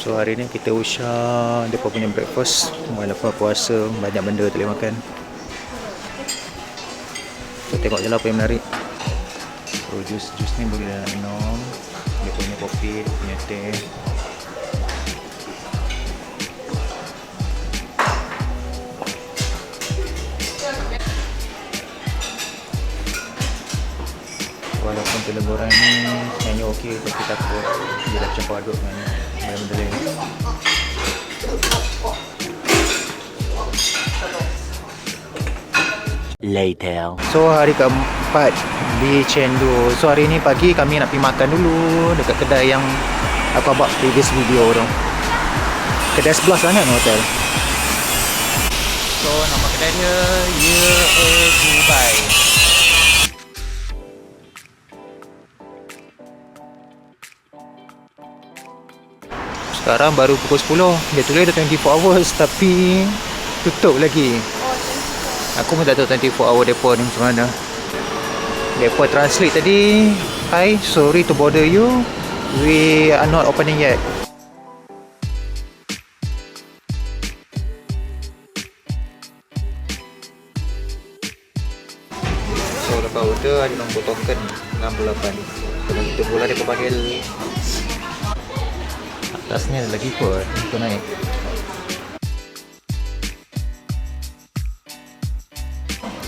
So hari ni kita usah depa punya breakfast. Walaupun puasa banyak benda tak boleh makan. So tengok je lah apa yang menarik. So jus ni boleh nak minum. Dia punya kopi, dia punya teh. Walaupun telur goreng ni sebenarnya okey, tapi takut dia dah campur aduk dengan benda-benda lain. Later. So hari keempat di Chengdu. So hari ni pagi kami nak pergi makan dulu dekat kedai yang aku buat previous video tu. Kedai sebelah sana hotel. So nama kedai dia Ye Dubai. Sekarang baru pukul 10. Dia tulis ada 24 hours tapi tutup lagi. Aku pun tak tahu 24 hour depa ni macam mana. Depa translate tadi, "Hi, sorry to bother you. We are not opening yet." So lepas order ada nombor token 68. Kalau kita bola depa panggil atasnya ada lagi kot untuk naik.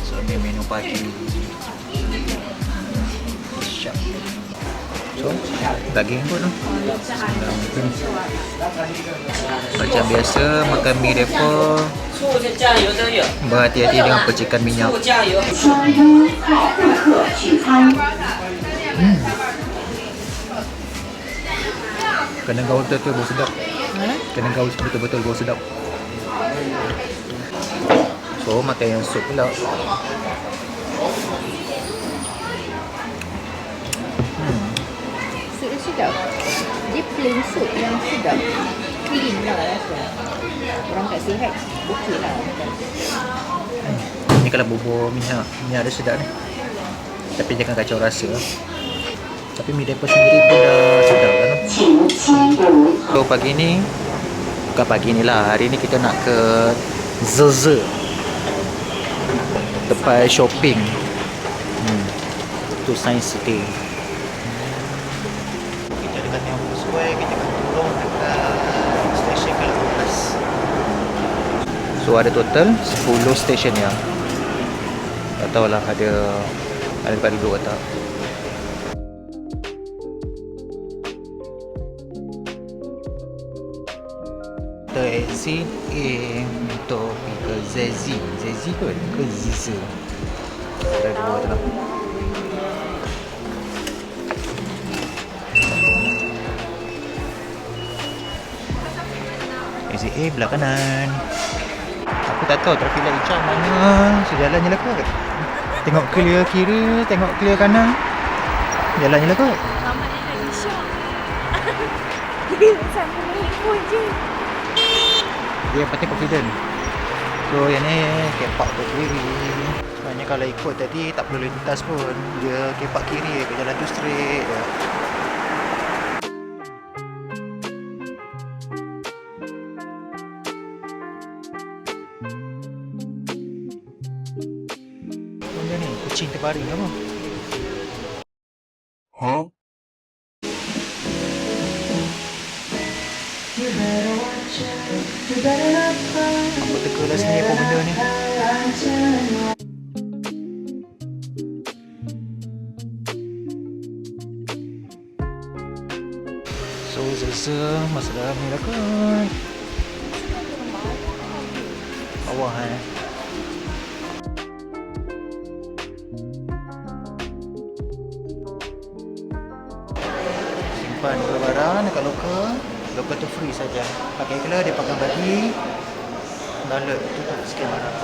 So ni menu pagi. Siap. So daging pun tu. Macam biasa makan mie depa. Berhati-hati dengan percikan minyak. Kena gaul betul-betul bau sedap. Kena gaul betul-betul bau sedap. So makan yang sup pula. Sup dia sedap. Dia plain sup yang sedap. Clean lah rasa. Orang kat sihat okey lah. Ni kalau bubur minyak dia sedap ni. Tapi jangan kacau rasa. Tapi mie depa sendiri pun dah sedap kan. So pagi ni, bukan pagi ni lah, hari ni kita nak ke Zeze, tempat shopping. Tu Science City. Kita dekat Tiongkok Square, kita akan turun dekat stesen ke-12. So ada total 10 stesen ya. Tak tahulah ada tempat duduk atau tak. Exit A untuk pergi ke Zezi kot ke Zize. Ada dua tu lah. Exit A belah kanan. Aku tak tahu traffic light hijau mana. Sejalan je lah kot. Tengok clear kiri, tengok clear kanan. Jalan je lah kot. Mama dia lagi syok. Dia sambil main phone je. Dia yang penting confident. So yang ni kepak ke kiri. Sebenarnya kalau ikut tadi tak perlu lintas pun. Dia kepak kiri ke jalan tu straight je. Benda ni kucing terbaring apa? Huh? Apa teka lah sini apa benda ni. So Zeze masuk dalam ni lah kot. Bawah simpan barang dekat local. Local tu free saja. Pakai kala dia pakai bagi. Download tutup scan barang.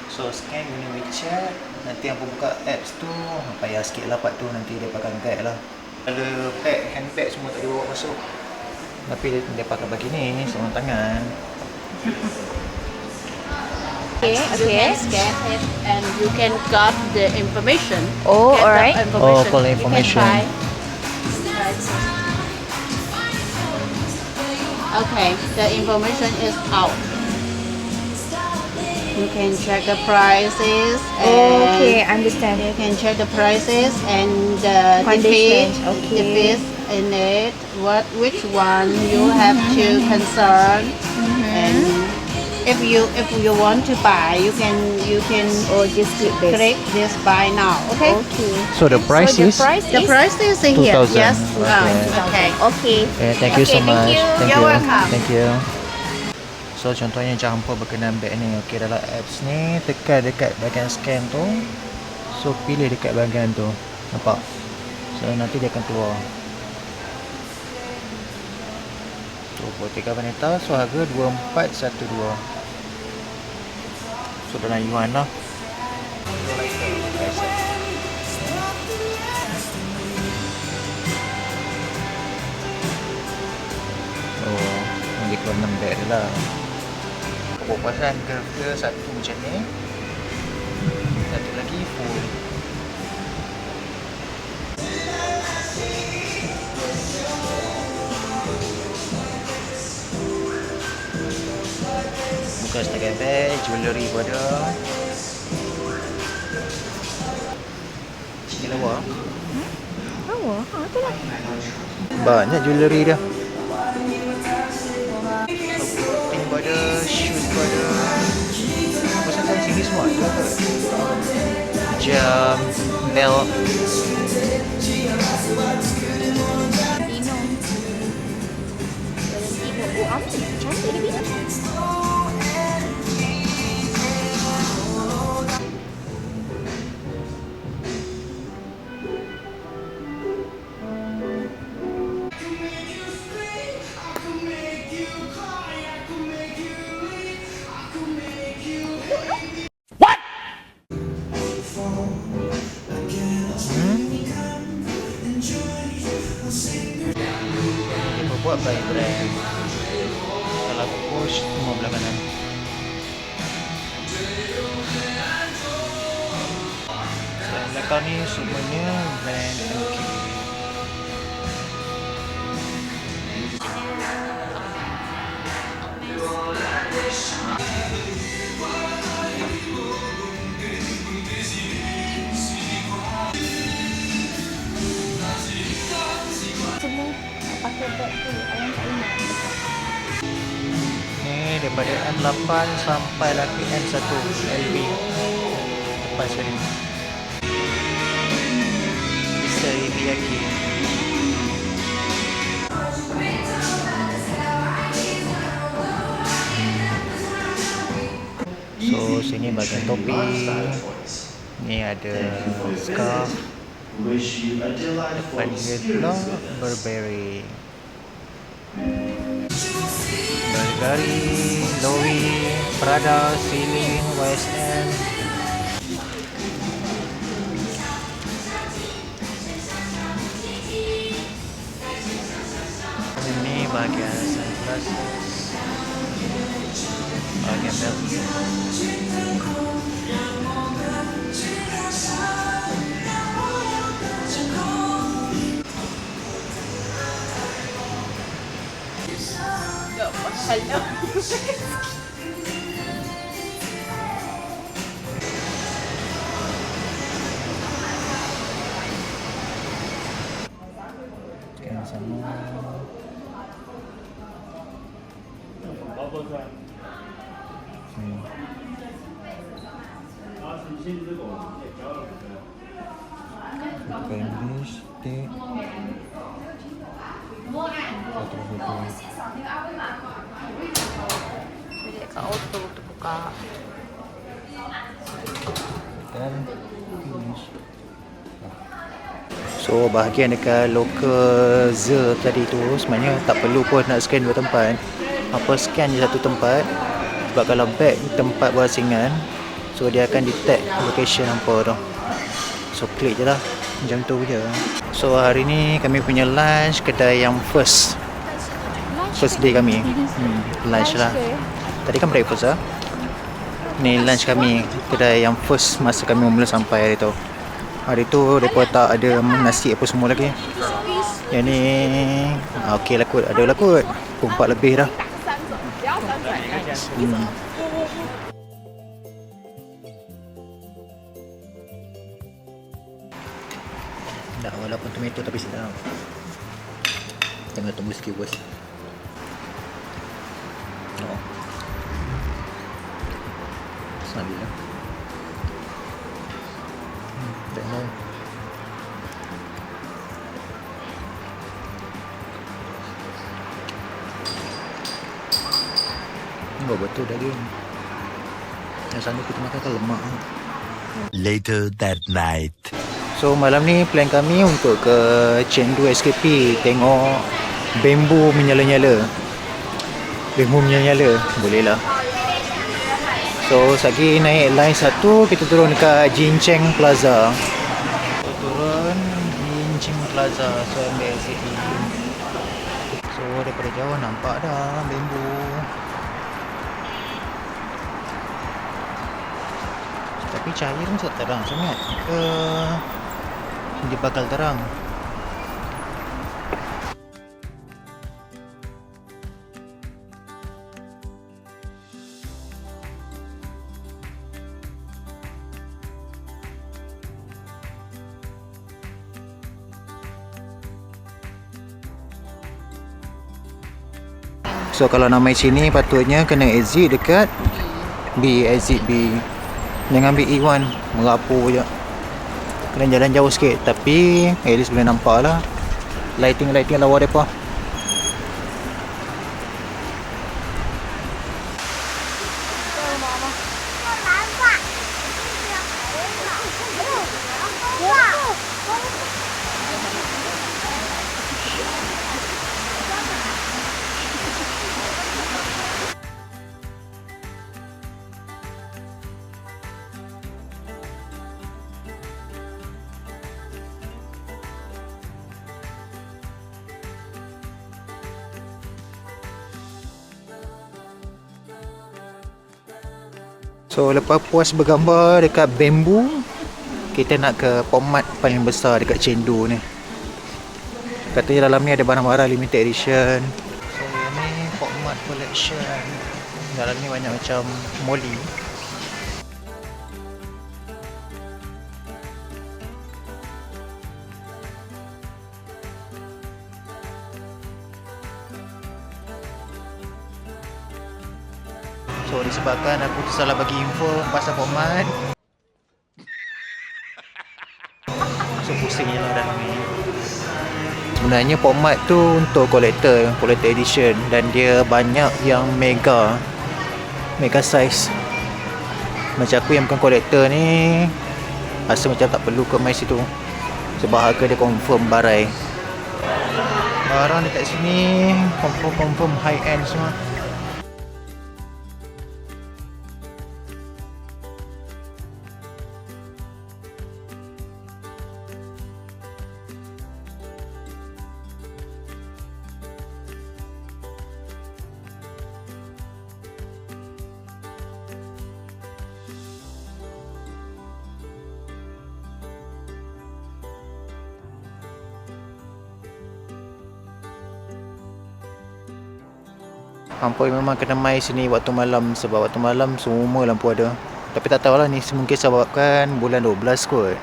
So scan guna WeChat. Nanti yang buka apps tu payah sikit lah part tu, nanti dia pakai guide lah. Ada bag, handbag semua tak dibawa masuk. Tapi dia pakai bagi ni sarung tangan. Okay, You okay. can scan it and you can got the information. Oh, Get the alright. information. Oh, call You information. can buy. Okay, the information is out. You can check the prices and Okay, understand. you can check the prices and the Condition, fees, okay. the fees in it. Which one you have to concern, and if you want to buy, you can Oh, just click this. click this buy now. Okay. Okay. So the price So the is? price The is price is in here. 2,000. Yes. Okay. Okay. Okay. Okay, thank you so Okay, much. thank you. Thank You're you. welcome. Thank you. So contohnya macam hampa berkenan beg ni. Okey, dalam apps ni tekan dekat bahagian scan tu. So pilih dekat bahagian tu. Nampak? So nanti dia akan keluar. So Bottega Veneta. So harga 2412. So dalam yuan lah. Oh, dia keluar 6 beg dia lah. Kepuasan ke satu macam ni. Satu lagi full. Bukan setakat beg, jewellery pun ada. Ni lawa. Oh, tu lah. Banyak jewellery dia. Ting pun ada, shoes pun ada. Apa sampai sini semua ada. Jam, nail. Valentino. Valentino. Oh, Ami. Cantik dia bilang. Dia buat by brand. Kalau aku push, semua belah kanan. So yang belakang ni semuanya brand MK. Semua pakai beg tu. Ayang tak ingat. Ni daripada M8 sampai lah ke M1 LV. Lepas sekali. Bisa Ibiyaki. So sini bahagian topi. Ni ada scarf. Depan dia pula Burberry. Bulgari, Louis, Prada, Celine, YSL. Ini bahagian sunglasses, bahagian belt. Hello. Yang sama. Bukan English, take. Foto-foto. Jadi kat auto tu buka. Dan finish. So bahagian dekat local Z tadi tu sebenarnya tak perlu pun nak scan dua tempat. Apa scan je satu tempat. Sebab kalau bag tempat berasingan, so dia akan detect location hampa tu. So klik je lah. Macam tu je. So hari ni kami punya lunch kedai yang first day kami. Lunch lah. Tadi kan breakfast lah. Ni lunch kami, kedai yang first masa kami mula sampai hari tu. Hari tu mereka tak ada nasi apa semua lagi. Yang ni okey lah kot, ada lah kot. Pukul 4 lebih dah. Dah walaupun tomato tapi sedap. Jangan tunggu sikit bos. Oh. Sambil lah. Tak mau. Enggak betul daging. Yang sana kita makan kan lemak. Later that night. So malam ni plan kami untuk ke Chengdu SKP, tengok bambu menyala-nyala. Bambu menyala-nyala, boleh lah. So lagi naik line 1, kita turun dekat Jincheng Plaza. Turun Jincheng Plaza, so ambil exit ni. So daripada jauh nampak dah bambu. Tapi cahaya ni tak terang sangat ke dia bakal terang. So kalau nak main sini patutnya kena exit dekat B, exit B. Jangan ambil E1, merapu je. Kena jalan jauh sikit, tapi at least boleh nampak lah lighting lawa mereka. So lepas puas bergambar dekat bambu, kita nak ke Pomart paling besar dekat Chengdu ni. Katanya dalam ni ada barang-barang limited edition. So yang ni Pomart Collection. Dalam ni banyak macam molly. So disebabkan aku tersalah bagi info pasal Pomart, so pusing je lah dalam ni. Sebenarnya Pomart tu untuk collector edition, dan dia banyak yang mega size. Macam aku yang bukan collector ni, rasa macam tak perlu ke main situ, sebab harga dia confirm barai. Barang dekat sini confirm high end semua. Ampoi memang kena mai sini waktu malam, sebab waktu malam semua lampu ada. Tapi tak tahulah ni mungkin sebabkan bulan 12 kot.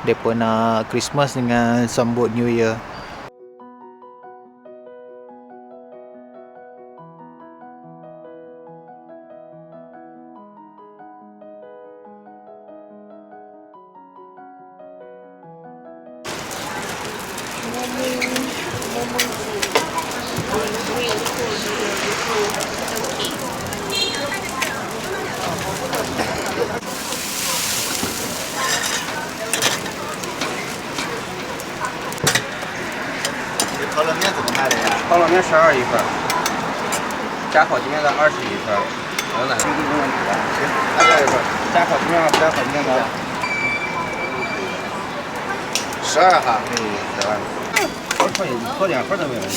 Depa nak Christmas dengan sambut New Year.烤冷面12一份，加烤鸡面的21份，有哪？没问题的，行，2份，加烤鸡面吗？不加烤鸡面吗？12哈，可以2万。烤2份都没问题。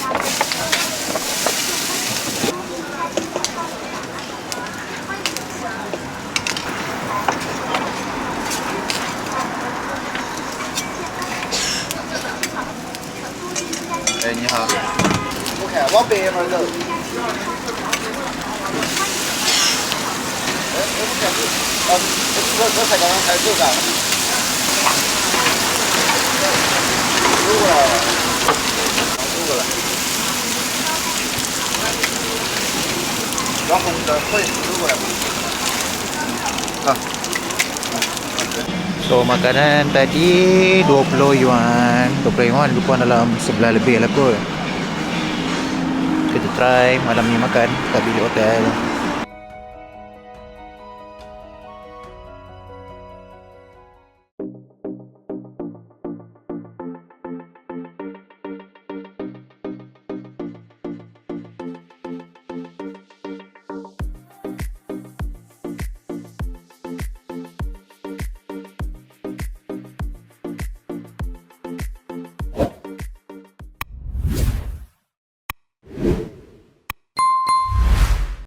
哎，你好。我看往北门走。哎，我看这，这才刚刚开走噻。走过来了，走过来。要红的可以走过来吗？啊。 So makanan tadi 20 yuan. 20 yuan lebih kurang dalam sebelah lebih lah kot. Kita try malam ni makan kat bilik hotel.